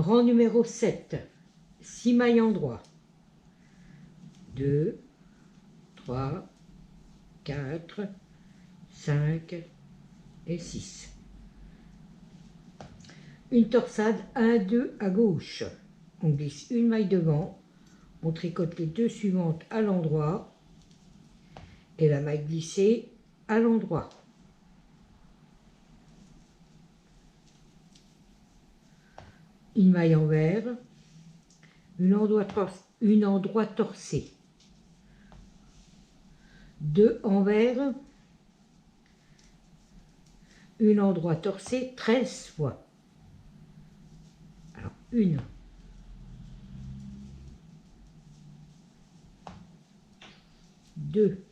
Rang numéro 7, 6 mailles en droit. 2, 3, 4, 5 et 6. Une torsade 1, 2 à gauche. On glisse une maille devant, on tricote les deux suivantes à l'endroit et la maille glissée à l'endroit. Une maille envers, une endroit torsé. 2 envers, une endroit torsé 13 fois. Alors, 1, 2,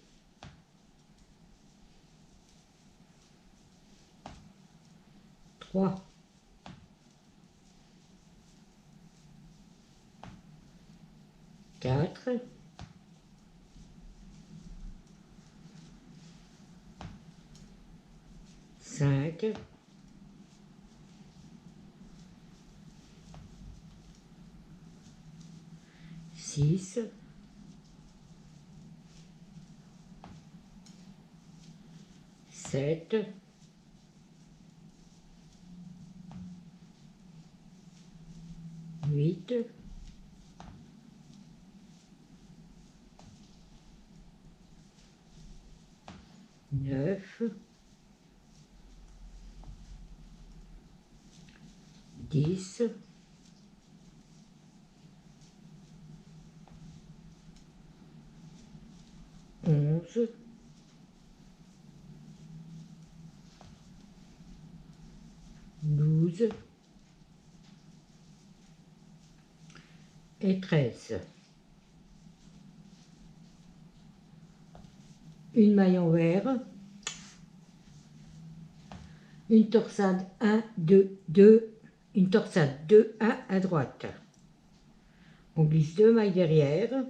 3, 4, 5, 6, 7, 8, 9, 10, 11, 12 et 13. Une maille envers, une torsade 1, 2, 2, une torsade 2, 1 à droite. On glisse 2 mailles derrière,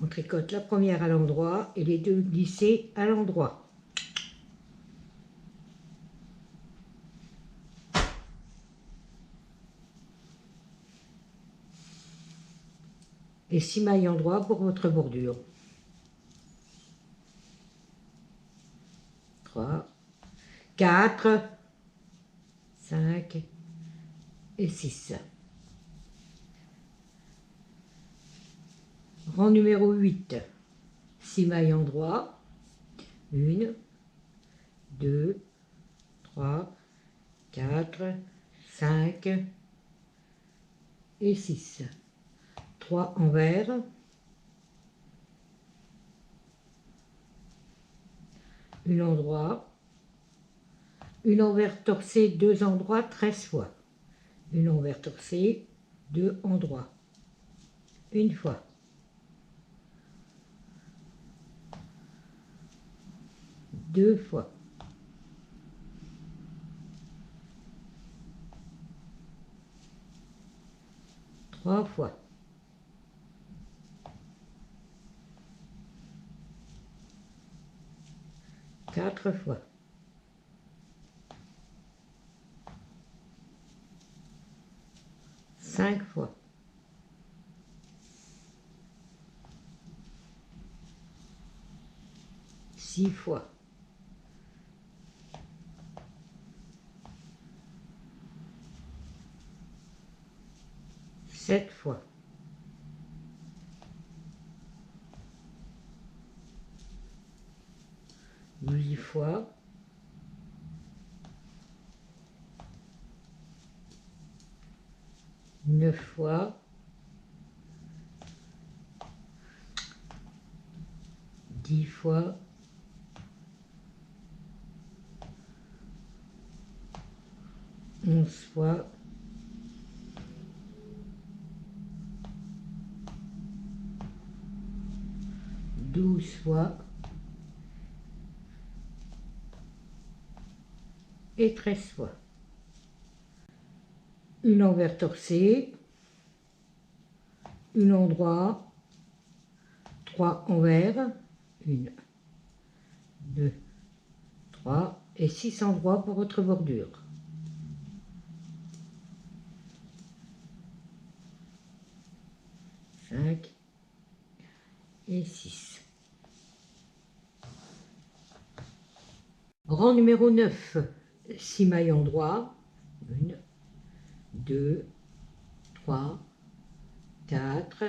on tricote la première à l'endroit et les deux glissées à l'endroit. Et 6 mailles en droit pour votre bordure. 3, 4, 5 et 6. Rang numéro 8, 6 mailles en droit. 1, 2, 3, 4, 5 et 6. 3 envers, une endroit, une envers torsée 2 endroits 13 fois, une envers torsée 2 endroits, une fois, deux fois, trois fois, 4 fois, 5 fois, 6 fois, 7 fois, 8 fois, 9 fois, 10 fois, 11 fois, 12 fois et 13 fois. Une envers torsée, une endroit, 3 envers, 1, 2, 3 et 6 endroits pour votre bordure. 5 et 6. Rang numéro 9, 6 mailles endroits, 1, 2, 3, 4,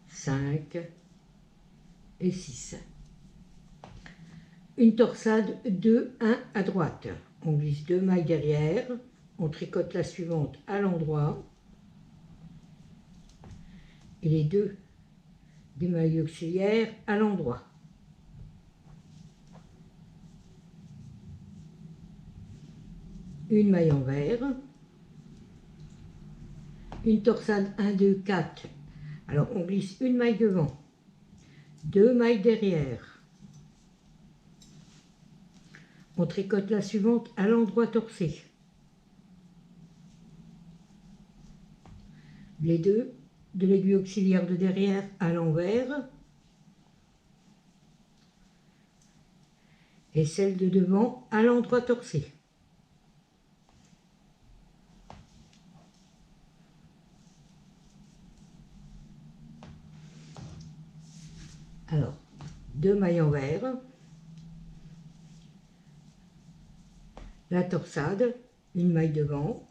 5 et 6. Une torsade 2, 1 à droite. On glisse 2 mailles derrière, on tricote la suivante à l'endroit et les deux des mailles auxiliaires à l'endroit. Une maille envers, une torsade 1, 2, 4. Alors on glisse une maille devant, 2 mailles derrière. On tricote la suivante à l'endroit torsé. Les deux de l'aiguille auxiliaire de derrière à l'envers et celle de devant à l'endroit torsé. Alors, 2 mailles envers, la torsade, une maille devant,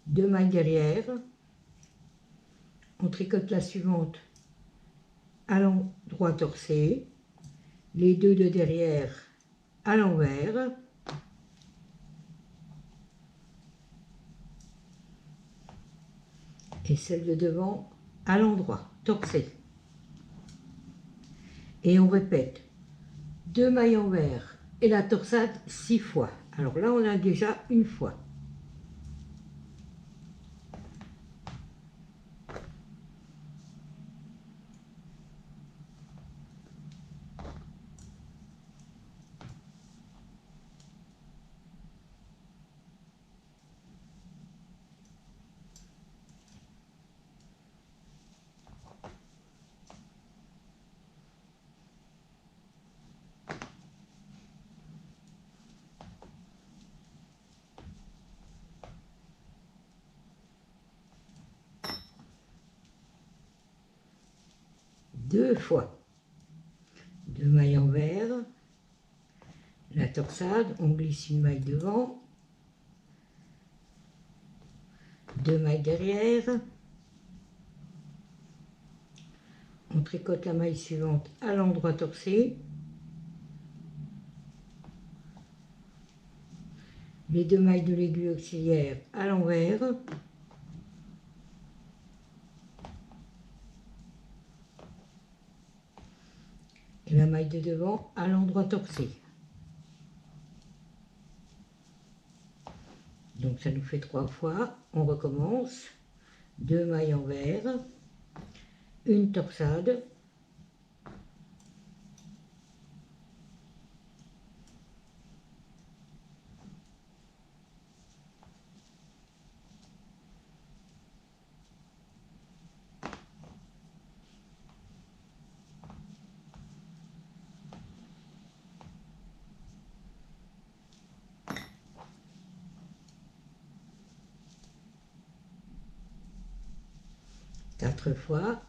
2 mailles derrière, on tricote la suivante à l'endroit torsé, les deux de derrière à l'envers, et celle de devant à l'endroit torsé. Et on répète 2 mailles envers et la torsade 6 fois. Alors là, on a déjà une fois. Deux fois. 2 mailles envers, la torsade, on glisse une maille devant, 2 mailles derrière, on tricote la maille suivante à l'endroit torsé, les 2 mailles de l'aiguille auxiliaire à l'envers, et la maille de devant à l'endroit torsé. Donc ça nous fait 3 fois, on recommence, 2 mailles envers, une torsade, quatre fois,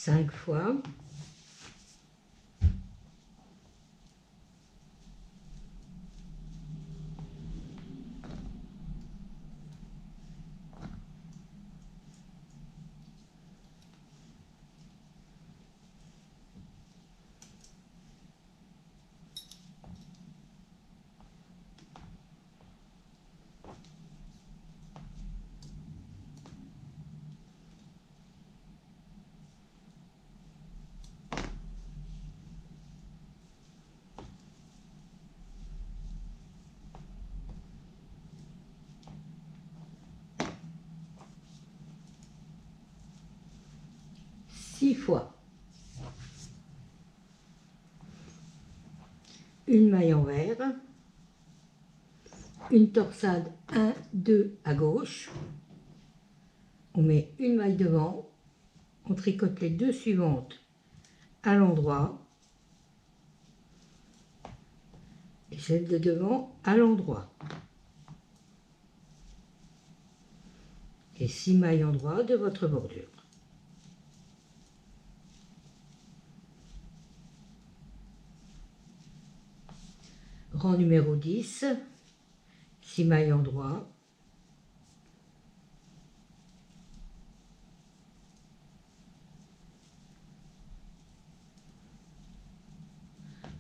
cinq fois, 6 fois. Une maille envers, une torsade 1, 2 à gauche, on met une maille devant, on tricote les deux suivantes à l'endroit et celle de devant à l'endroit. Et 6 mailles en droit de votre bordure. Rang numéro 10, 6 mailles en droit,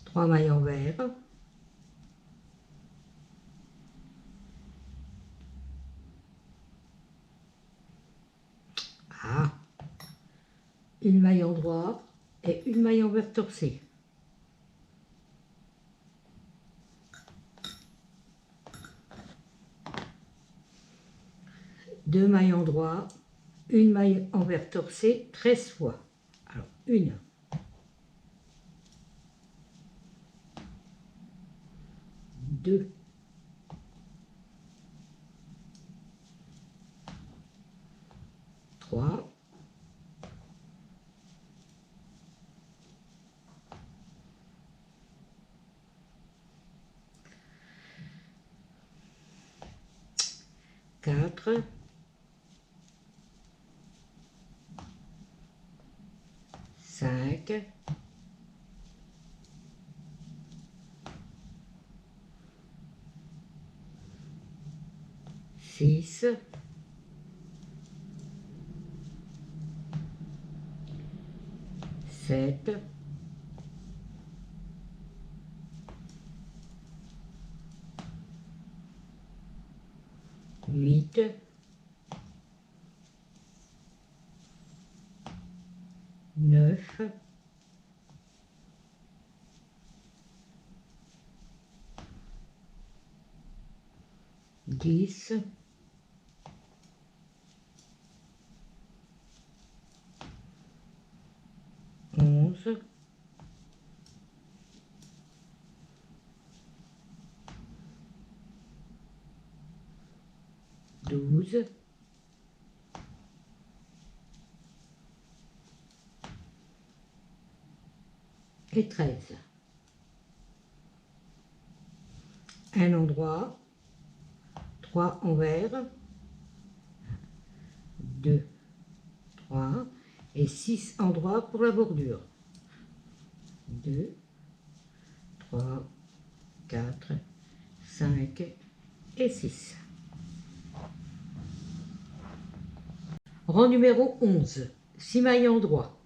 trois mailles envers, une maille en droit et une maille envers torsée. Deux mailles en droit, une maille envers torsée 13 fois. Alors, une, deux, trois, quatre, cinq, six, sept, huit, 9, 10, 11, 12, 13. Un endroit, 3 envers, 2, 3 et 6 endroits pour la bordure. 2, 3, 4, 5 et 6. Rang numéro 11, 6 mailles en droit.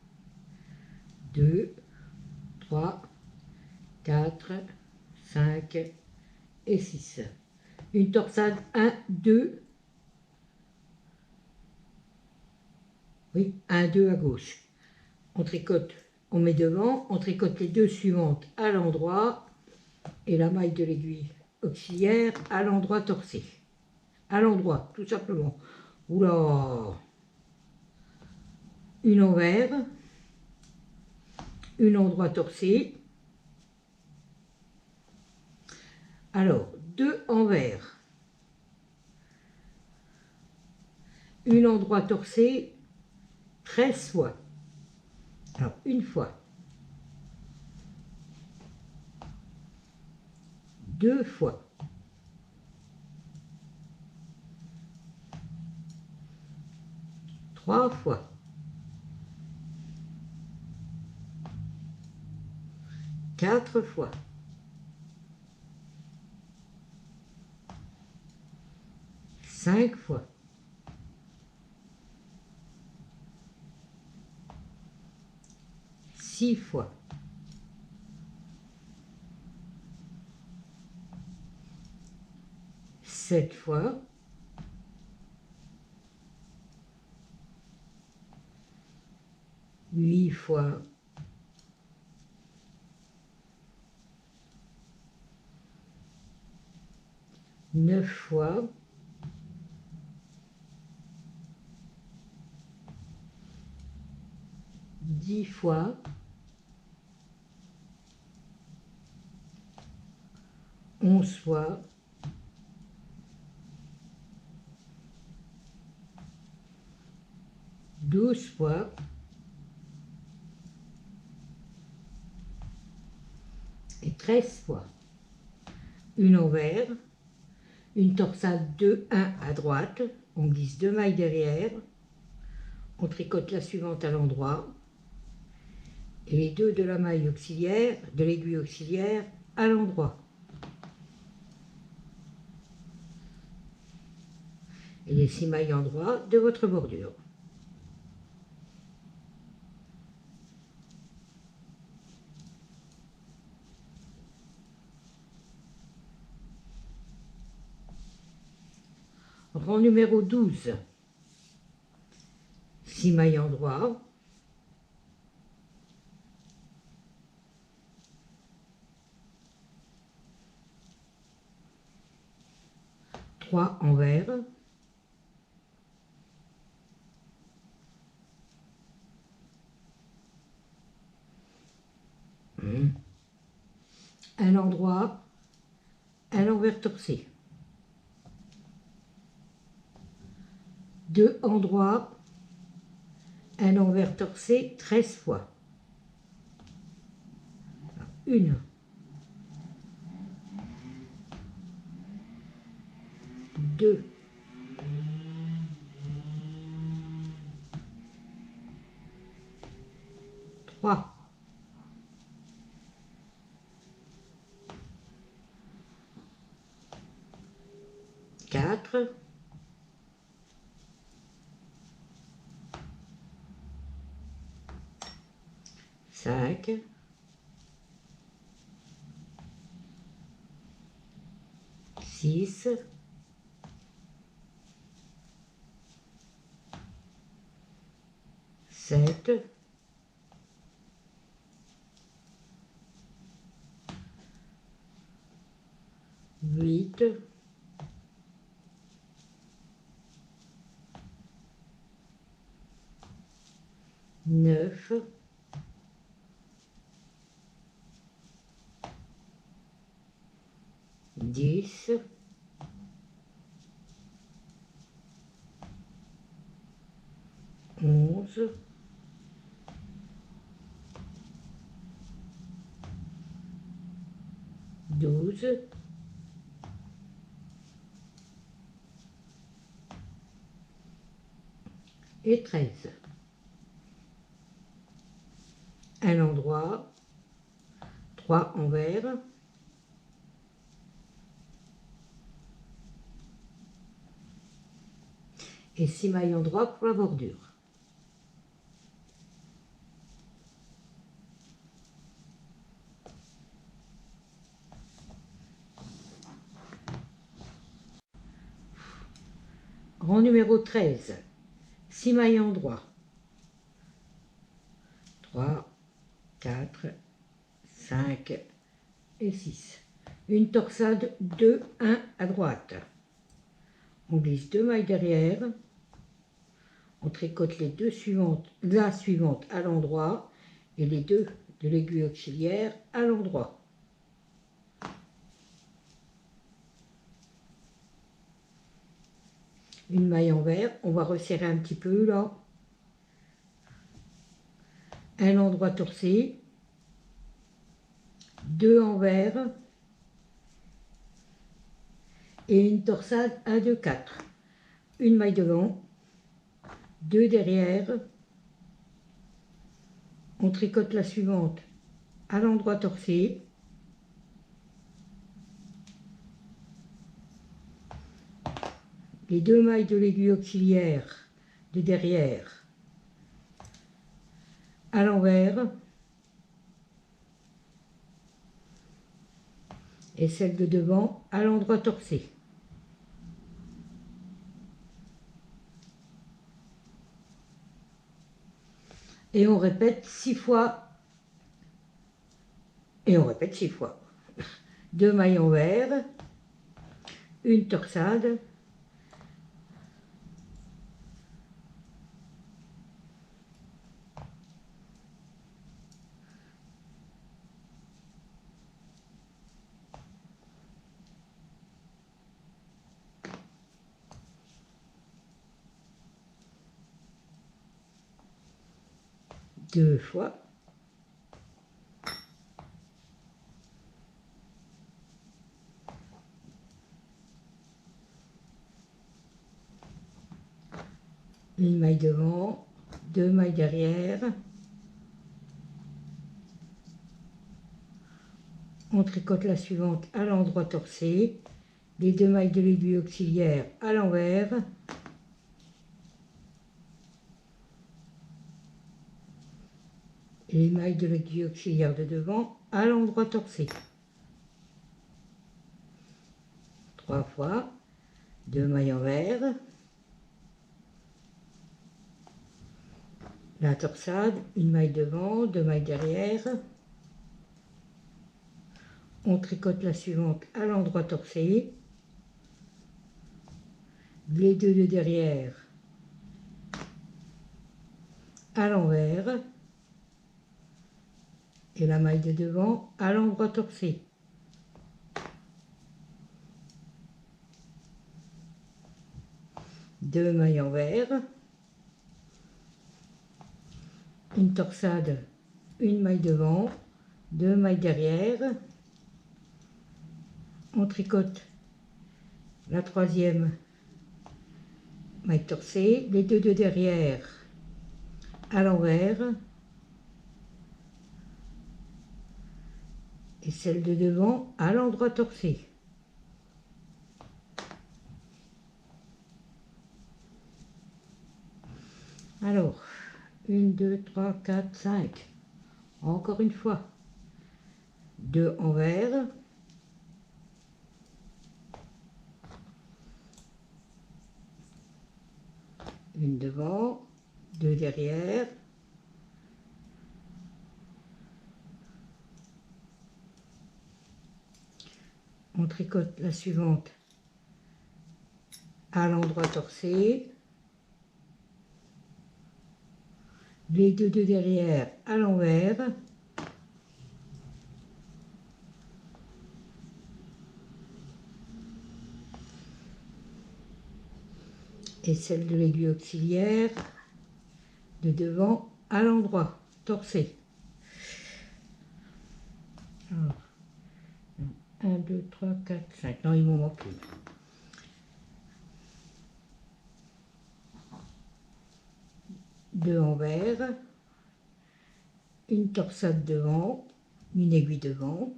2, 3, 4, 5 et 6. Une torsade 1, 2. Oui, 1, 2 à gauche. On tricote, on met devant, on tricote les deux suivantes à l'endroit et la maille de l'aiguille auxiliaire à l'endroit torsé. À l'endroit, tout simplement. Oula! Une envers, une endroit torsé. Alors, deux envers, une endroit torsé 13 fois. Alors, une fois, deux fois, trois fois, quatre fois, cinq fois, six fois, sept fois, huit fois, neuf fois, 10 fois, 11 fois, 12 fois, et 13 fois. Une envers, une torsade 2-1 à droite, on glisse 2 mailles derrière, on tricote la suivante à l'endroit, et les 2 de la maille auxiliaire, de l'aiguille auxiliaire à l'endroit. Et les 6 mailles en droit de votre bordure. Rang numéro 12. 6 mailles en droit. Trois envers. Un endroit, un envers torcé. 2 endroits, un envers torcé 13 fois. 1, 2, 3, 4, 5, 6, 7, 8, 9, 10, 11, 12, et 13. Un endroit, 3 envers, et 6 mailles en droit pour la bordure. Rang numéro 13, 6 mailles en droit. 3, 4, 5 et 6. Une torsade 2-1 à droite. On glisse 2 mailles derrière. On tricote les 2 suivantes, la suivante à l'endroit et les 2 de l'aiguille auxiliaire à l'endroit. Une maille envers, on va resserrer un petit peu là. Un endroit torcé, 2 envers et une torsade 1, 2, 4. Une maille devant, 2 derrière. On tricote la suivante à l'endroit torcé. Les 2 mailles de l'aiguille auxiliaire de derrière à l'envers et celle de devant à l'endroit torcé. Et on répète 6 fois. Et on répète 6 fois. 2 mailles envers, une torsade, 2 fois. Une maille devant, 2 mailles derrière. On tricote la suivante à l'endroit torcé. Les 2 mailles de l'aiguille auxiliaire à l'envers. Et les mailles de l'aiguille auxiliaire de devant à l'endroit torcé. 3 fois. 2 mailles envers. La torsade, une maille devant, 2 mailles derrière. On tricote la suivante à l'endroit torcé. Les 2 de derrière à l'envers. Et la maille de devant à l'endroit torcé. Deux mailles envers. Une torsade, une maille devant, 2 mailles derrière. On tricote la troisième maille torsée, les 2 de derrière à l'envers et celle de devant à l'endroit torcé. Alors, 1, 2, 3, 4, 5. Encore une fois. 2 envers. Une devant, 2 derrière. On tricote la suivante à l'endroit torcé. Les 2 de derrière à l'envers. Et celle de l'aiguille auxiliaire de devant à l'endroit torcé. Alors, 1, 2, 3, 4, 5. Non, il m'en manque une. Deux envers, une torsade devant, une aiguille devant,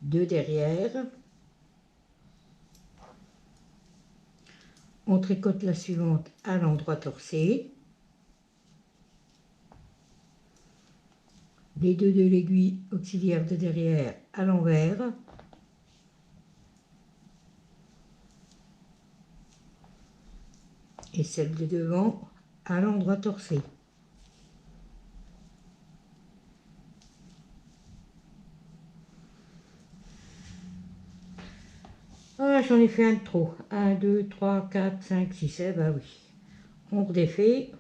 2 derrière. On tricote la suivante à l'endroit torcé. Les 2 de l'aiguille auxiliaire de derrière à l'envers. Et celle de devant à l'endroit torcé. Ah, j'en ai fait un de trop. 1, 2, 3, 4, 5, 6, eh ben oui. On redéfait.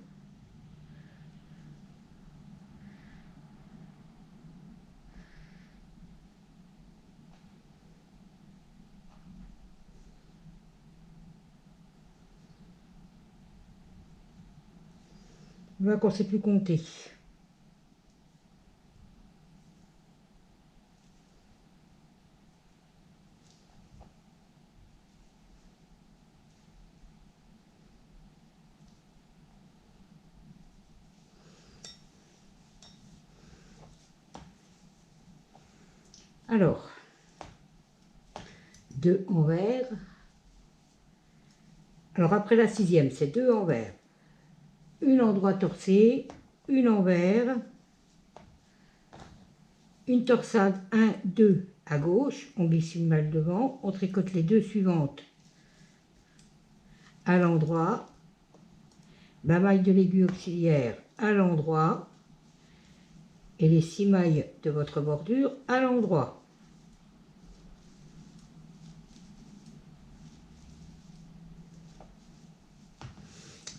Là qu'on ne sait plus compter. Alors, 2 envers. Alors après la sixième, c'est 2 envers. Une endroit torcé, une envers, une torsade 1, 2 à gauche, on glisse une maille devant, on tricote les 2 suivantes à l'endroit, la maille de l'aiguille auxiliaire à l'endroit et les 6 mailles de votre bordure à l'endroit.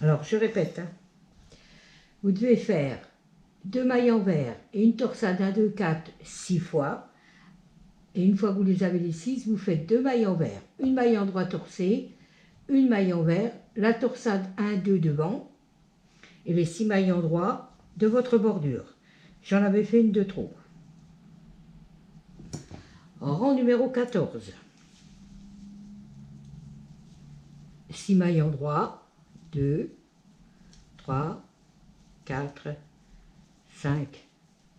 Alors je répète, hein. Vous devez faire 2 mailles envers et une torsade 1, 2, 4, 6 fois. Et une fois que vous les avez les 6, vous faites 2 mailles envers, une maille endroit torcée, une maille envers, la torsade 1, 2 devant et les 6 mailles endroit de votre bordure. J'en avais fait une de trop. Rang numéro 14. 6 mailles en droit, 2, 3, 4, 5,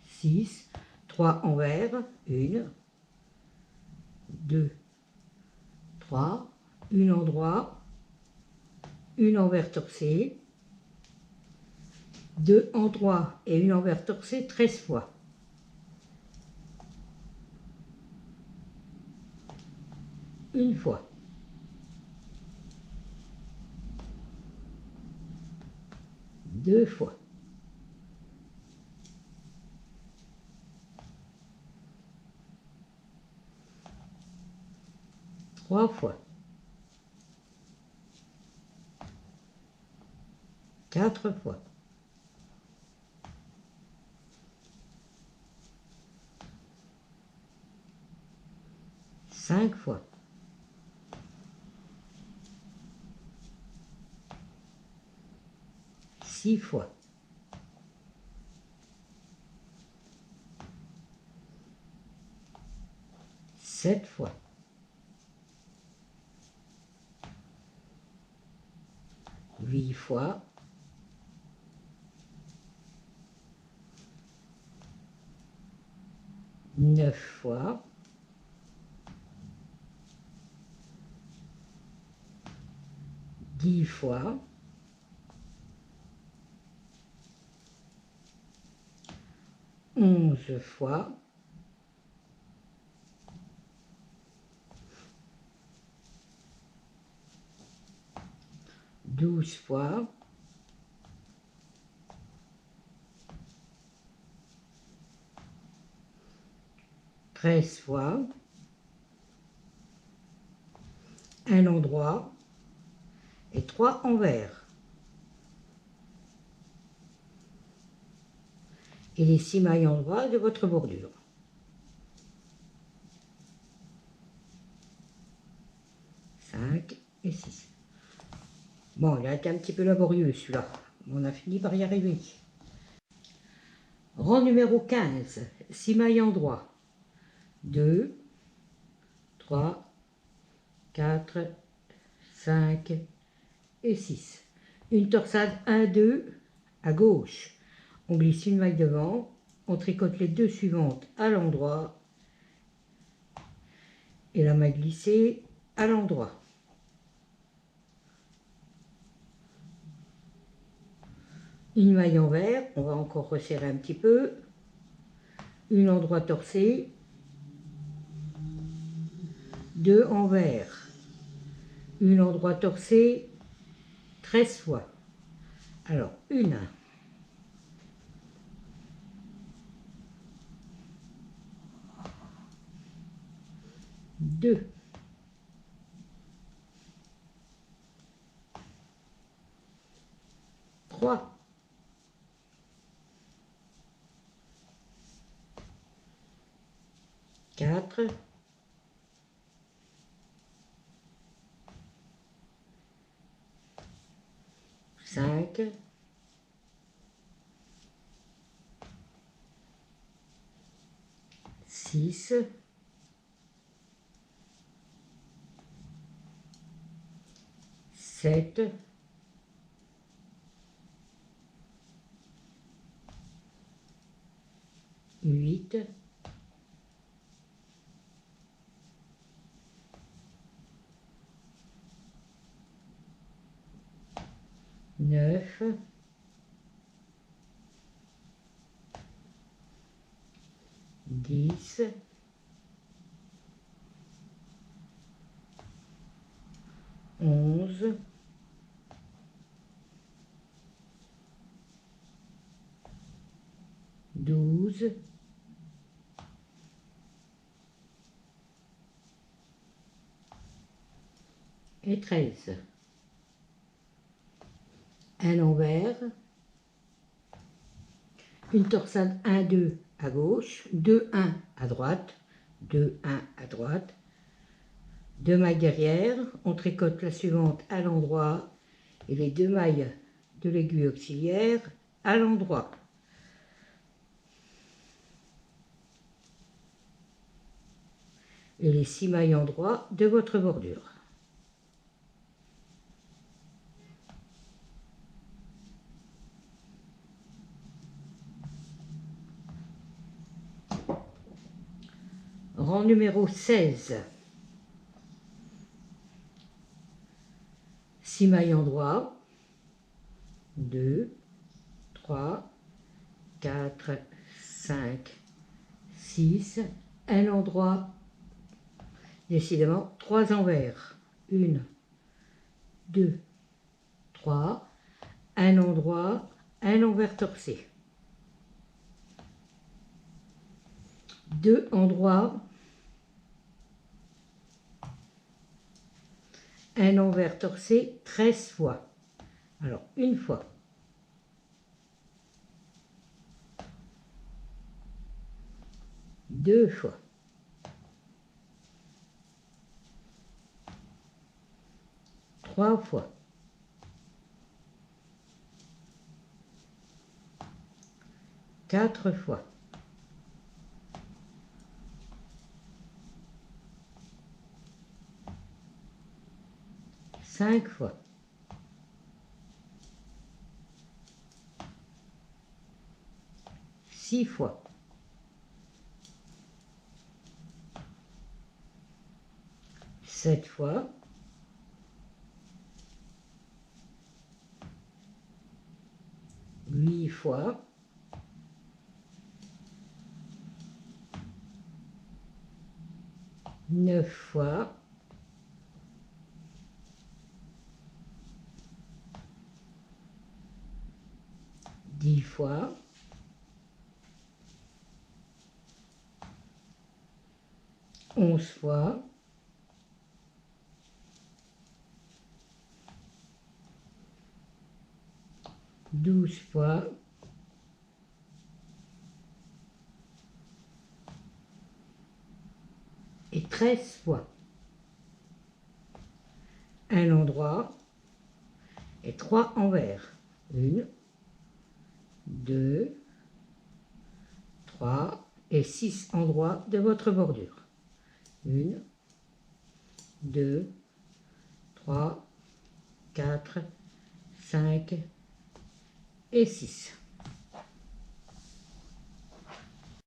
6, 3 envers, 1, 2, 3, une en droit, une envers torcée, 2 en droit et une envers torcée 13 fois. Une fois. Deux fois. Trois fois. Quatre fois. Cinq fois. Six fois. Sept fois. 8 fois. 9 fois. 10 fois. 11 fois. 12 fois. 13 fois. Un endroit et 3 envers. Et les 6 mailles en droit de votre bordure. 5 et 6. Bon, il a été un petit peu laborieux celui-là. On a fini par y arriver. Rang numéro 15. 6 mailles en droit. 2, 3, 4, 5 et 6. Une torsade 1, 2 à gauche. On glisse une maille devant. On tricote les deux suivantes à l'endroit. Et la maille glissée à l'endroit. Une maille envers, on va encore resserrer un petit peu. Une endroit torcé. 2 envers. Une endroit torcé 13 fois. Alors, 1, 2, 3, 4, 5, 6, 7, 8, 9, 10, 11, 12, et 13. Un envers, une torsade 1, 2 à gauche, 2, 1 à droite, 2, 1 à droite, 2 mailles derrière, on tricote la suivante à l'endroit et les 2 mailles de l'aiguille auxiliaire à l'endroit. et les 6 mailles endroits de votre bordure. Rang numéro 16. 6 mailles endroits, 2, 3, 4, 5, 6, un endroit, décidément 3 envers, 1, 2, 3, un endroit, un envers torsé, 2 endroits, un envers torsé 13 fois. Alors, une fois, deux fois, trois fois, quatre fois, cinq fois, six fois, sept fois, huit fois, 9 fois, 10 fois, 11 fois, 12 fois, 13 fois. Un endroit et 3 envers. 1, 2, 3 et 6 endroits de votre bordure. 1, 2, 3, 4, 5 et 6.